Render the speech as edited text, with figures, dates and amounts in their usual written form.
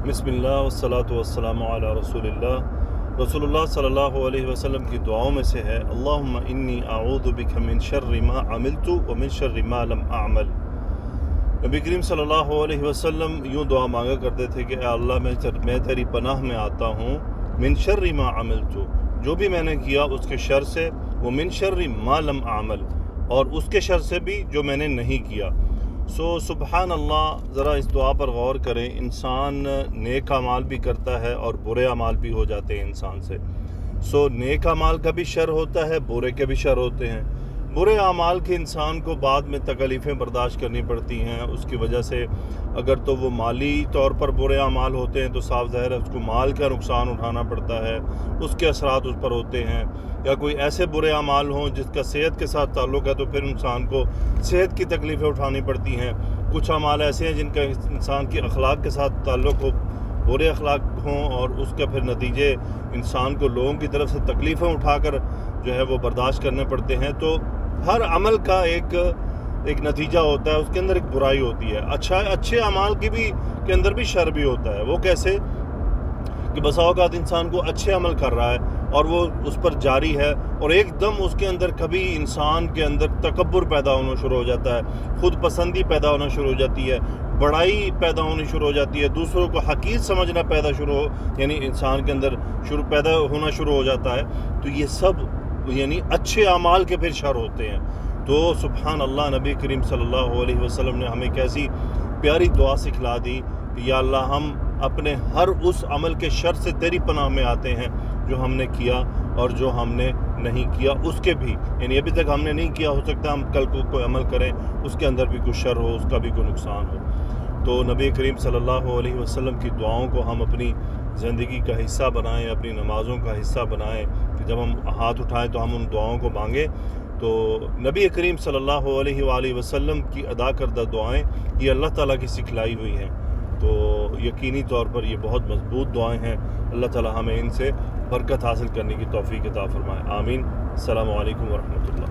بسم اللہ والصلاة والسلام علی رسول اللہ۔ رسول اللہ صلی اللہ علیہ وسلم کی دعاؤں میں سے ہے اللہم انی اعوذ بک من شر ما عملت ومن شر ما لم اعمل۔ نبی کریم صلی اللہ علیہ وسلم یوں دعا مانگا کرتے تھے کہ اے اللہ میں تیری پناہ میں آتا ہوں من شر ما عملت، جو بھی میں نے کیا اس کے شر سے، ومن شر ما لم اعمل، اور اس کے شر سے بھی جو میں نے نہیں کیا۔ سبحان اللہ، ذرا اس دعا پر غور کریں۔ انسان نیک اعمال بھی کرتا ہے اور برے اعمال بھی ہو جاتے ہیں انسان سے۔ نیک اعمال کا بھی شر ہوتا ہے، برے کے بھی شر ہوتے ہیں۔ برے اعمال کے انسان کو بعد میں تکلیفیں برداشت کرنی پڑتی ہیں، اس کی وجہ سے اگر تو وہ مالی طور پر برے اعمال ہوتے ہیں تو صاف ظاہر ہے اس کو مال کا نقصان اٹھانا پڑتا ہے، اس کے اثرات اس پر ہوتے ہیں۔ یا کوئی ایسے برے اعمال ہوں جس کا صحت کے ساتھ تعلق ہے تو پھر انسان کو صحت کی تکلیفیں اٹھانی پڑتی ہیں۔ کچھ اعمال ایسے ہیں جن کا انسان کی اخلاق کے ساتھ تعلق ہو، برے اخلاق ہوں، اور اس کا پھر نتیجے انسان کو لوگوں کی طرف سے تکلیفیں اٹھا کر جو ہے وہ برداشت کرنے پڑتے ہیں۔ تو ہر عمل کا ایک نتیجہ ہوتا ہے، اس کے اندر ایک برائی ہوتی ہے۔ اچھے اعمال کے اندر بھی شر بھی ہوتا ہے۔ وہ کیسے کہ بسا اوقات انسان کو اچھے عمل کر رہا ہے اور وہ اس پر جاری ہے، اور ایک دم اس کے اندر کبھی انسان کے اندر تکبر پیدا ہونا شروع ہو جاتا ہے، خود پسندی پیدا ہونا شروع ہو جاتی ہے، بڑائی پیدا ہونی شروع ہو جاتی ہے، دوسروں کو حقیر سمجھنا یعنی انسان کے اندر پیدا ہونا شروع ہو جاتا ہے۔ تو یہ سب یعنی اچھے اعمال کے پھر شر ہوتے ہیں۔ تو سبحان اللہ، نبی کریم صلی اللہ علیہ وسلم نے ہمیں کیسی پیاری دعا سکھلا دی کہ یا اللہ، ہم اپنے ہر اس عمل کے شر سے تیری پناہ میں آتے ہیں جو ہم نے کیا اور جو ہم نے نہیں کیا اس کے بھی، یعنی ابھی تک ہم نے نہیں کیا، ہو سکتا ہم کل کو کوئی عمل کریں اس کے اندر بھی کوئی شر ہو، اس کا بھی کوئی نقصان ہو۔ تو نبی کریم صلی اللہ علیہ وسلم کی دعاؤں کو ہم اپنی زندگی کا حصہ بنائیں، اپنی نمازوں کا حصہ بنائیں، کہ جب ہم ہاتھ اٹھائیں تو ہم ان دعاؤں کو مانگیں۔ تو نبی کریم صلی اللہ علیہ وآلہ وسلم کی ادا کردہ دعائیں یہ اللہ تعالیٰ کی سکھلائی ہوئی ہیں، تو یقینی طور پر یہ بہت مضبوط دعائیں ہیں۔ اللہ تعالیٰ ہمیں ان سے برکت حاصل کرنے کی توفیق عطا فرمائے، آمین۔ السلام علیکم ورحمۃ اللہ۔